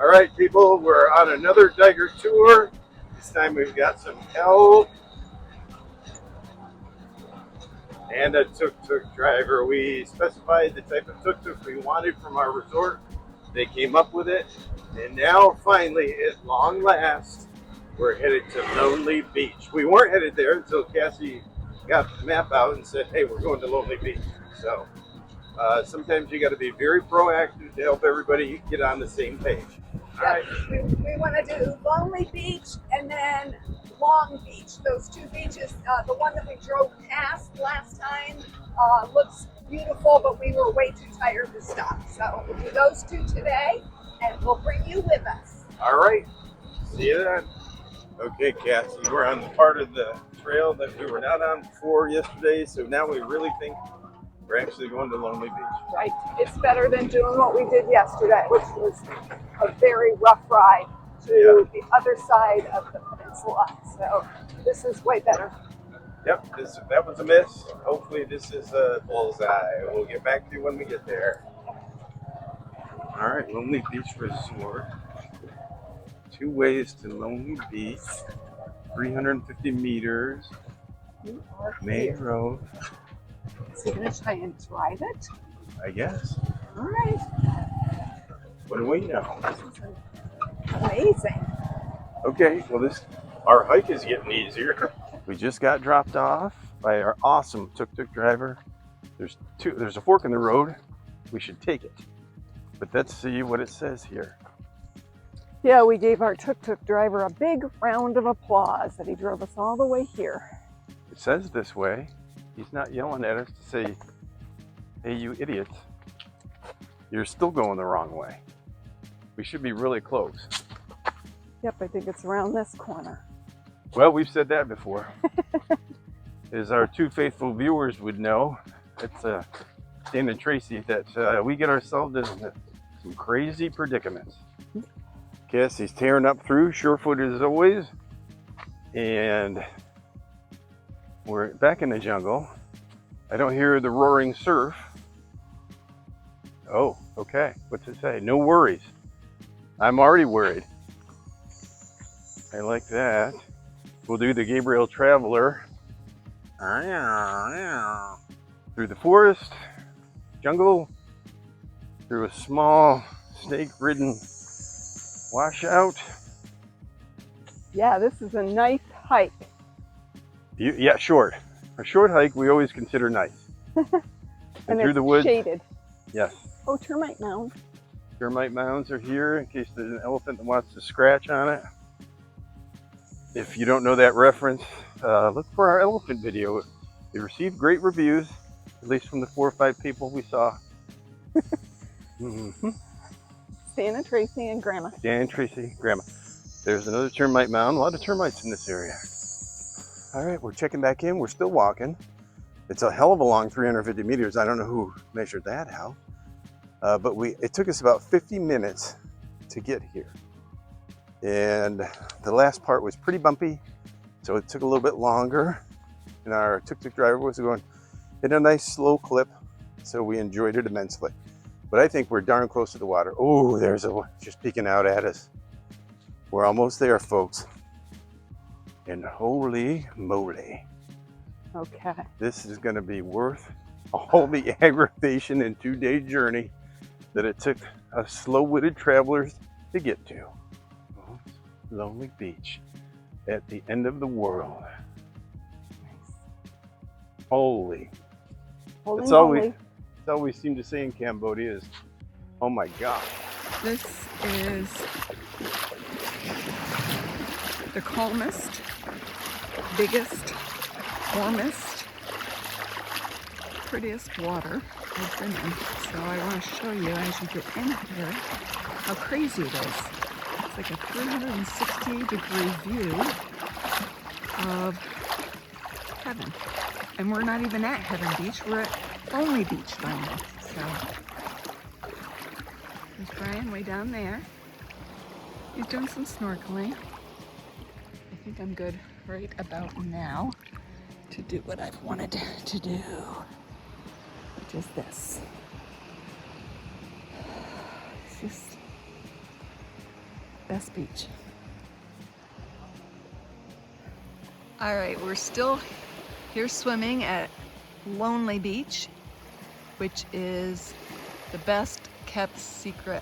All right, people, we're on another Diger tour. This time we've got some elk and a tuk-tuk driver. We specified the type of tuk-tuk we wanted from our resort. They came up with it. And now, finally, at long last, we're headed to Lonely Beach. We weren't headed there until Cassie got the map out and said, hey, we're going to Lonely Beach. So sometimes you got to be very proactive to help everybody get on the same page. All right. We want to do Lonely Beach and then Long Beach. Those two beaches, the one that we drove past last time looks beautiful, but we were way too tired to stop. So we'll do those two today, and we'll bring you with us. All right. See you then. Okay, Cassie, we're on the part of the trail that we were not on before yesterday, so now we really think we're actually going to Lonely Beach. Right. It's better than doing what we did yesterday, which was a very rough ride to the other side of the peninsula. So this is way better. Yep, that was a miss. Hopefully this is a bullseye. We'll get back to you when we get there. All right, Lonely Beach Resort. 2 ways to Lonely Beach. 350 meters. Main road. Is he going to try and drive it? I guess. All right. What do we know? Amazing. Okay, well our hike is getting easier. We just got dropped off by our awesome tuk-tuk driver. There's a fork in the road. We should take it. But let's see what it says here. Yeah, we gave our tuk-tuk driver a big round of applause that he drove us all the way here. It says this way. He's not yelling at us to say, hey, you idiots. You're still going the wrong way. We should be really close. Yep, I think it's around this corner. Well, we've said that before. As our 2 faithful viewers would know, it's Dan and Tracy that we get ourselves in some crazy predicaments. Cassie's tearing up through, sure-footed as always. And we're back in the jungle. I don't hear the roaring surf. Oh, okay. What's it say? No worries. I'm already worried. I like that. We'll do the Gabriel Traveler. Through the forest, jungle, through a small snake-ridden washout. Yeah, this is a nice hike. Yeah, short. A short hike we always consider nice. And through it's the woods. Shaded. Yes. Oh, termite mound. Termite mounds are here in case there's an elephant that wants to scratch on it. If you don't know that reference, look for our elephant video. It received great reviews, at least from the 4 or 5 people we saw. Stan and Tracy and Grandma. Dan, Tracy, Grandma. There's another termite mound. A lot of termites in this area. All right, we're checking back in. We're still walking. It's a hell of a long 350 meters. I don't know who measured that out. But it took us about 50 minutes to get here. And the last part was pretty bumpy, so it took a little bit longer. And our tuk-tuk driver was going in a nice slow clip, so we enjoyed it immensely. But I think we're darn close to the water. Oh, there's a just peeking out at us. We're almost there, folks. And holy moly. Okay. This is going to be worth all the aggravation and 2-day journey that it took us slow-witted travelers to get to. Lonely Beach at the end of the world. Holy. That's all we seem to say in Cambodia is, oh my God. This is the calmest, biggest, warmest, prettiest water I've been in. So I want to show you as you get in here how crazy it is. It's like a 360-degree view of heaven. And we're not even at Heaven Beach, we're at Lonely Beach finally. So there's Brian way down there. He's doing some snorkeling. I think I'm good right about now to do what I've wanted to do, which is this. It's just best beach. All right, we're still here swimming at Lonely Beach, which is the best kept secret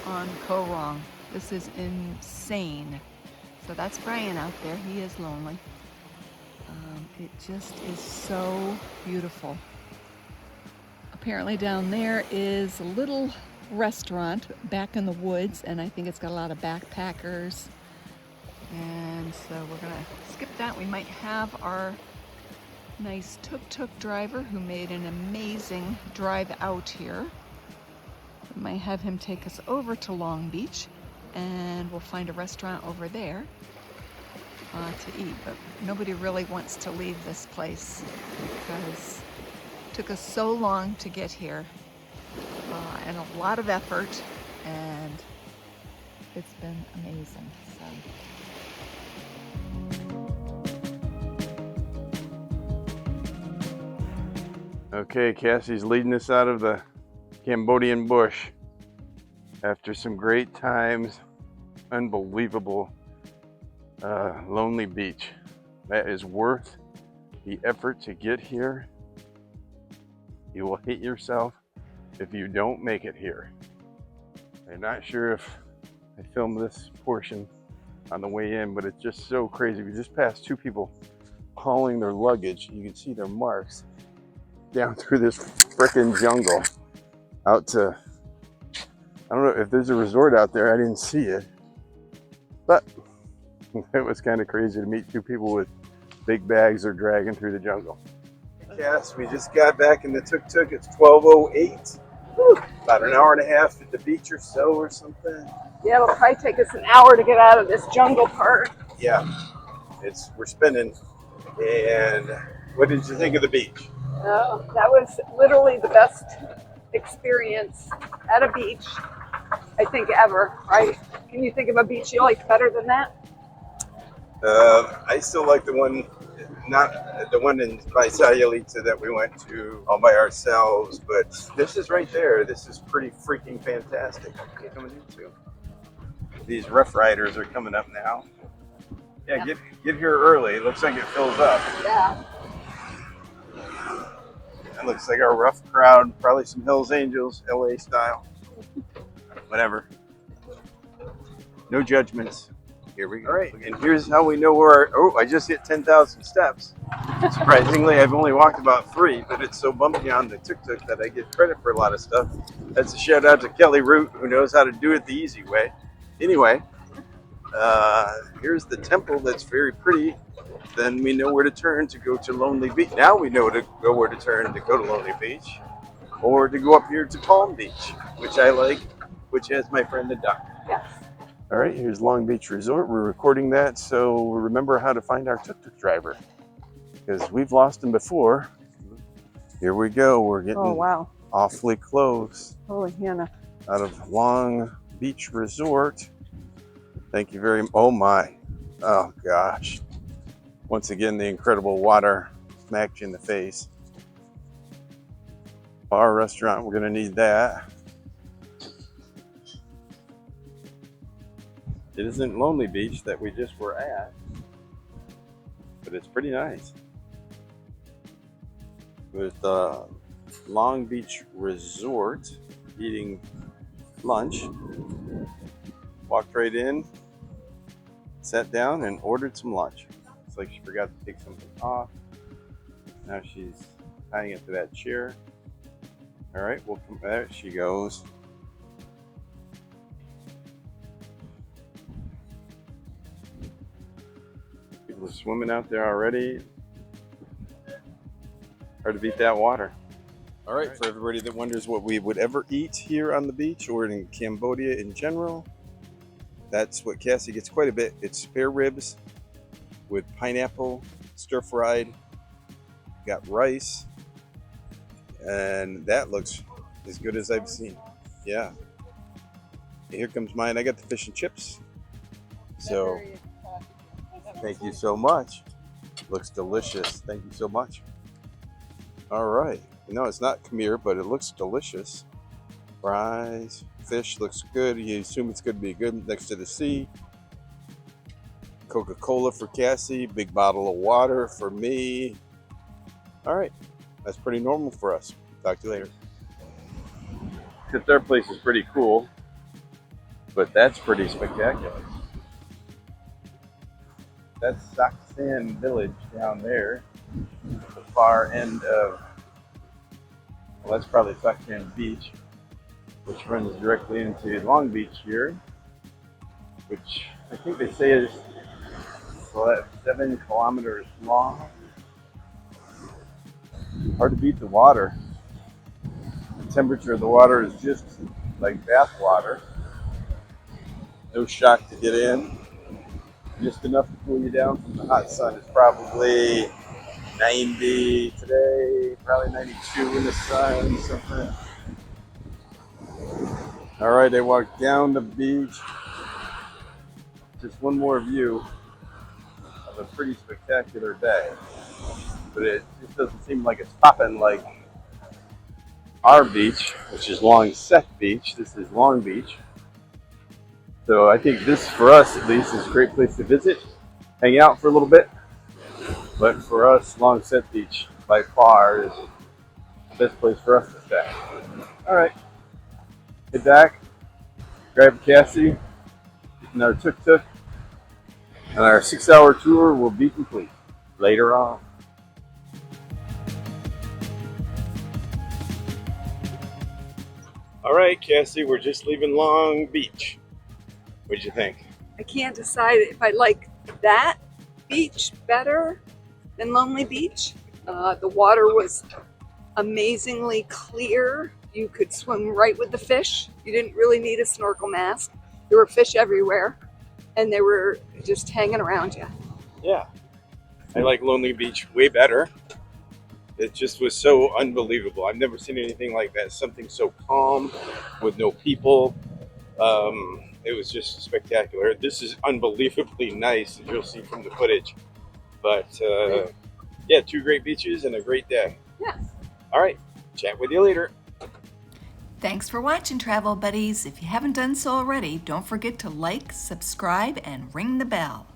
on Koh Rong. This is insane. So that's Brian out there. He is lonely. It just is so beautiful. Apparently down there is a little restaurant back in the woods, and I think it's got a lot of backpackers. And so we're gonna skip that. We might have our nice tuk-tuk driver who made an amazing drive out here. We might have him take us over to Long Beach, and we'll find a restaurant over there to eat. But nobody really wants to leave this place because it took us so long to get here, and a lot of effort, and it's been amazing. Okay, Cassie's leading us out of the Cambodian bush after some great times. Unbelievable Lonely Beach. That is worth the effort to get here. You will hate yourself if you don't make it here. I'm not sure if I filmed this portion on the way in, but it's just so crazy. We just passed two people hauling their luggage. You can see their marks down through this frickin' jungle out to, I don't know if there's a resort out there. I didn't see it, but it was kind of crazy to meet two people with big bags they're dragging through the jungle. Cass, we just got back in the tuk-tuk. It's 12:08. About an hour and a half at the beach or so or something. Yeah, it'll probably take us an hour to get out of this jungle part. Yeah, we're spinning. And what did you think of the beach? Oh, that was literally the best experience at a beach, I think, ever, right? Can you think of a beach you like better than that? I still like the one, not the one in by Sayulita that we went to all by ourselves, but this is right there. This is pretty freaking fantastic. Coming into these Rough Riders are coming up now. Yeah, get here early. It looks like it fills up. Yeah. It looks like our rough crowd, probably some Hells Angels, LA style. Whatever. No judgments. Here we go. All right, and here's how we know where I just hit 10,000 steps. Surprisingly, I've only walked about 3, but it's so bumpy on the tuk-tuk that I get credit for a lot of stuff. That's a shout out to Kelly Root, who knows how to do it the easy way. Anyway, here's the temple that's very pretty. Then we know where to turn to go to Lonely Beach. Now we know where to turn to go to Lonely Beach, or to go up here to Palm Beach, which I like, which has my friend the doctor. Yes. All right, here's Long Beach Resort. We're recording that, so remember how to find our tuk-tuk driver, because we've lost him before. Here we go. We're getting awfully close. Holy Hannah. Out of Long Beach Resort. Thank you very much. Oh my. Oh gosh. Once again, the incredible water smacked you in the face. Bar, restaurant, we're gonna need that. It isn't Lonely Beach that we just were at, but it's pretty nice. With Long Beach Resort, eating lunch. Walked right in, sat down, and ordered some lunch. It's like she forgot to take something off. Now she's tying it to that chair. All right, we'll come back. She goes. People are swimming out there already. Hard to beat that water. All right, for everybody that wonders what we would ever eat here on the beach or in Cambodia in general, that's what Cassie gets quite a bit. It's spare ribs with pineapple, stir-fried, got rice, and that looks as good as I've seen. Yeah. Here comes mine. I got the fish and chips. So, thank you so much. Looks delicious. Thank you so much. All right. No, it's not Khmer, but it looks delicious. Fries, fish looks good. You assume it's going to be good next to the sea. Coca-Cola for Cassie, big bottle of water for me. All right, that's pretty normal for us. Talk to you later. Except our place is pretty cool, but that's pretty spectacular. That's Saksan Village down there, the far end of, well, that's probably Saksan Beach, which runs directly into Long Beach here, which I think they say is 7 kilometers long. Hard to beat the water. The temperature of the water is just like bath water. No shock to get in. Just enough to cool you down from the hot sun. It's probably 90 today, probably 92 in the sun, something. All right, I walked down the beach. Just one more view of a pretty spectacular day. But it just doesn't seem like it's popping like our beach, which is Longset Beach. This is Long Beach. So I think this, for us at least, is a great place to visit, hang out for a little bit. But for us, Longset Beach, by far, is the best place for us to stay. All right, head back, grab Cassie, and our tuk-tuk, and our 6-hour tour will be complete later on. All right, Cassie, we're just leaving Long Beach. What'd you think? I can't decide if I like that beach better than Lonely Beach. The water was amazingly clear. You could swim right with the fish. You didn't really need a snorkel mask. There were fish everywhere, and they were just hanging around you. Yeah, I like Lonely Beach way better. It just was so unbelievable. I've never seen anything like that. Something so calm with no people. It was just spectacular. This is unbelievably nice, as you'll see from the footage. But yeah, 2 great beaches and a great day. Yeah. All right, chat with you later. Thanks for watching, travel buddies. If you haven't done so already, don't forget to like, subscribe, and ring the bell.